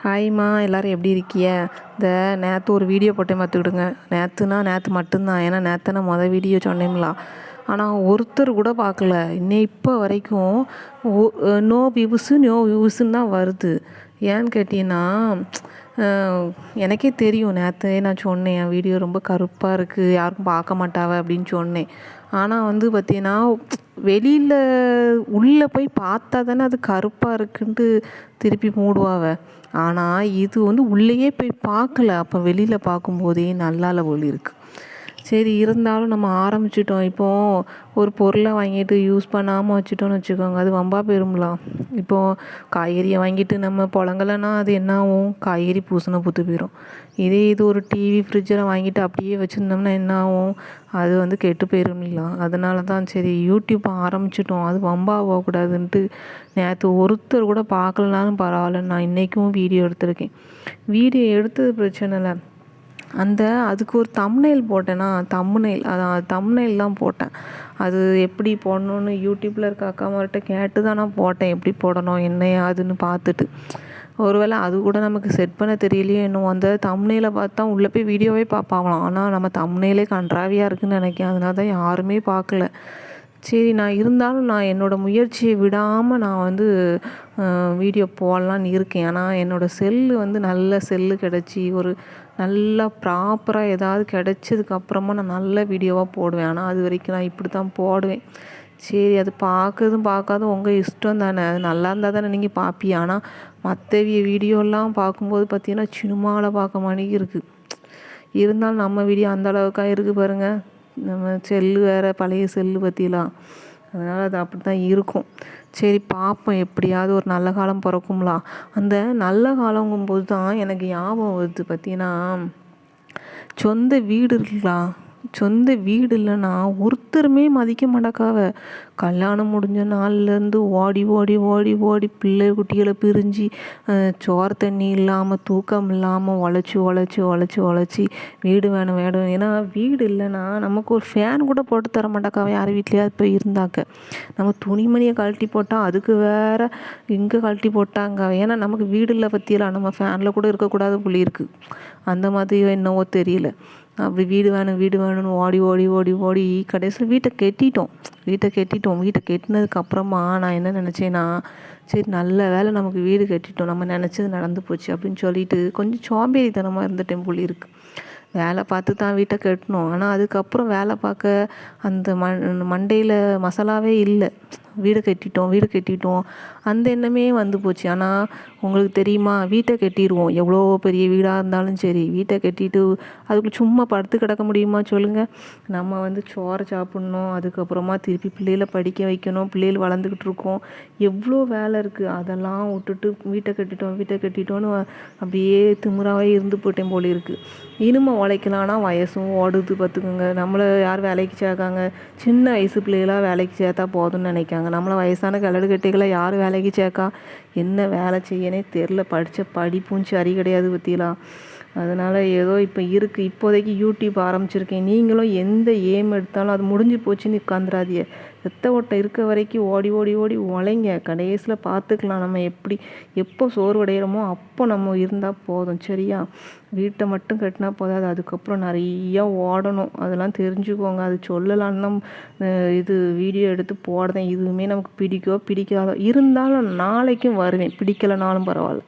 ஹாய்மா, எல்லோரும் எப்படி இருக்கிய? இந்த நேற்று ஒரு வீடியோ போட்டேன் பார்த்துக்கிடுங்க. நேற்று மட்டும்தான், ஏன்னா நேற்று நான் வீடியோ சொன்னேங்களா. ஆனால் ஒருத்தர் கூட பார்க்கல. இன்னும் இப்போ வரைக்கும் நோ வியூஸுன்னு தான் வருது. ஏன்னு கேட்டீங்கன்னா, எனக்கே தெரியும். நேற்றே நான் சொன்னேன், என் வீடியோ ரொம்ப கருப்பாக இருக்குது, யாருக்கும் பார்க்க மாட்டாவ அப்படின்னு சொன்னேன். ஆனால் பார்த்தீங்கன்னா, வெளியில் உள்ளே போய் பார்த்தா தானே அது கருப்பாக இருக்குன்ட்டு திருப்பி மூடுவாவ. ஆனால் இது உள்ளேயே போய் பார்க்கல. அப்போ வெளியில் பார்க்கும்போதே நல்லால போல் இருக்குது. சரி, இருந்தாலும் நம்ம ஆரம்பிச்சிட்டோம். இப்போது ஒரு பொருளை வாங்கிட்டு யூஸ் பண்ணாமல் வச்சுட்டோன்னு வச்சுக்கோங்க, அது வம்பா போயிரும்லாம். இப்போது காய்கறியை வாங்கிட்டு நம்ம புழங்கலைன்னா அது என்ன ஆகும்? காய்கறி பூசணை பூத்து போயிடும். இது ஒரு டிவி ஃப்ரிட்ஜில் வாங்கிட்டு அப்படியே வச்சுருந்தோம்னா என்ன ஆகும்? அது கெட்டு போயிரும்லாம். அதனால தான் சரி யூடியூப் ஆரம்பிச்சிட்டோம், அது வம்பா போகக்கூடாதுன்ட்டு. நேற்று ஒருத்தர் கூட பார்க்கலனாலும் பரவாயில்ல, நான் இன்றைக்கும் வீடியோ எடுத்திருக்கேன். வீடியோ எடுத்தது பிரச்சனை இல்லை. அதுக்கு ஒரு தம்ப்நெயில் போட்டேன்னா, தம்ப்நெயில் தான் போட்டேன். அது எப்படி போடணுன்னு யூடியூப்பில் இருக்க அக்காமார்கிட்ட கேட்டு தான் நான் போட்டேன். எப்படி போடணும் என்ன அதுன்னு பார்த்துட்டு. ஒருவேளை அது கூட நமக்கு செட் பண்ண தெரியலையே இன்னும். அந்த தம்ப்நெயிலை பார்த்தா உள்ளே போய் வீடியோவே பார்ப்பாங்களாம். ஆனால் நம்ம தம்ப்நெயிலே கன்றாவியாக இருக்குதுன்னு நினைக்கிறேன். அதனால தான் யாருமே பார்க்கல. சரி, இருந்தாலும் நான் என்னோடய முயற்சியை விடாமல் நான் வீடியோ போடலான்னு இருக்கேன். ஆனால் என்னோடய செல்லு நல்ல செல்லு கிடச்சி ஒரு நல்லா ப்ராப்பராக ஏதாவது கிடச்சதுக்கப்புறமா நான் நல்ல வீடியோவாக போடுவேன். ஆனால் அது வரைக்கும் நான் இப்படி தான் போடுவேன். சரி, அது பார்க்காதும் உங்கள் இஷ்டம் தானே. அது நல்லா இருந்தால் தானே நீங்கள் பார்ப்பீங்க. ஆனால் மற்ற வீடியோலாம் பார்க்கும்போது பார்த்தீங்கன்னா சினிமாவில் பார்க்க மாட்டேங்கி இருக்குது. இருந்தாலும் நம்ம வீடியோ அந்த அளவுக்கா இருக்குது பாருங்கள். நம்ம செல்லு வேறு, பழைய செல்லு பற்றிலாம். அதனால் அது அப்படி தான் இருக்கும். சரி, பார்ப்போம், எப்படியாவது ஒரு நல்ல காலம் பிறக்கும்லா. அந்த நல்ல காலங்கும்போது தான் எனக்கு ஞாபகம் வருது. பார்த்தீங்கன்னா, சொந்த வீடு இருக்கலாம். சொந்த வீடு இல்லைன்னா ஒருத்தருமே மதிக்க மாட்டாக்காவ. கல்யாணம் முடிஞ்ச நாள்லேருந்து ஓடி ஓடி ஓடி ஓடி பிள்ளை குட்டிகளை பிரிஞ்சு சோறு தண்ணி இல்லாமல் தூக்கம் இல்லாமல் உழைச்சி வீடு வேணும். ஏன்னா வீடு இல்லைன்னா நமக்கு ஒரு ஃபேன் கூட போட்டு தர மாட்டாக்காவ. யார் வீட்லையாவது போய் இருந்தாக்க நம்ம துணிமணியை கழட்டி போட்டால் அதுக்கு வேறு இங்கே கழட்டி போட்டாங்க. ஏன்னா நமக்கு வீடு இல்லை பற்றியெல்லாம் நம்ம ஃபேனில் கூட இருக்கக்கூடாது புள்ளி இருக்குது. அந்த மாதிரி என்னவோ தெரியல. அப்படி வீடு வேணும்னு ஓடி ஓடி ஓடி ஓடி கடைசியில் வீட்டை கட்டிட்டோம். வீட்டை கட்டினதுக்கப்புறமா நான் என்ன நினச்சேன்னா, சரி நல்ல வேலை நமக்கு வீடு கட்டிட்டோம், நம்ம நினச்சது நடந்து போச்சு அப்படின்னு சொல்லிட்டு கொஞ்சம் சோம்பேறித்தனமாக இருந்துட்டேன் போல் இருக்குது. வேலை பார்த்து தான் வீட்டை கட்டணும். ஆனால் அதுக்கப்புறம் வேலை பார்க்க அந்த மண்டையில் மசாலாவே இல்லை. வீடு கட்டிட்டோம் அந்த எண்ணமே போச்சு. ஆனால் உங்களுக்கு தெரியுமா, வீட்டை கட்டிடுவோம், எவ்வளோ பெரிய வீடாக இருந்தாலும் சரி வீட்டை கட்டிட்டு அதுக்கு சும்மா படுத்து கிடக்க முடியுமா சொல்லுங்கள்? நம்ம சோறை சாப்பிட்ணும், அதுக்கப்புறமா திருப்பி பிள்ளைகளை படிக்க வைக்கணும், பிள்ளைகள் வளர்ந்துக்கிட்டு இருக்கோம், எவ்வளோ வேலை இருக்குது. அதெல்லாம் விட்டுட்டு வீட்டை கட்டிட்டோன்னு அப்படியே திமிராவே இருந்து போட்டேன் போல இருக்குது. இனிமே உழைக்கலான்னா வயசும் ஓடுது பார்த்துக்குங்க. நம்மளை யார் வேலைக்கு சேர்க்காங்க? சின்ன வயசு பிள்ளைகளாக வேலைக்கு சேர்த்தா போதும்னு நினைக்காங்க. நம்மளை வயசான கிழடு கட்டைகளை யார் வேலைக்கு சேர்க்கா? என்ன வேலை செய்யனே தெரில. படித்த படிப்பும் சரி கிடையாது பற்றிலாம். அதனால் ஏதோ இப்போ இருக்குது. இப்போதைக்கு யூடியூப் ஆரம்பிச்சிருக்கேன். நீங்களும் எந்த ஏம் எடுத்தாலும் அது முடிஞ்சு போச்சுன்னு உட்காந்துராதிய. ரத்த ஓட்டம் இருக்க வரைக்கும் ஓடி ஓடி ஓடி உழைங்க. கடைசியில் பார்த்துக்கலாம். நம்ம எப்போ சோர்வடைகிறோமோ அப்போ நம்ம இருந்தால் போதும், சரியா? வீட்டை மட்டும் கட்டினா போதாது, அதுக்கப்புறம் நிறையா ஓடணும். அதெல்லாம் தெரிஞ்சுக்கோங்க. அது சொல்லலான்னு தான் இது வீடியோ எடுத்து போடுறேன். இதுவுமே நமக்கு பிடிக்காதோ இருந்தாலும் நாளைக்கும் வருவேன், பிடிக்கலைனாலும் பரவாயில்ல.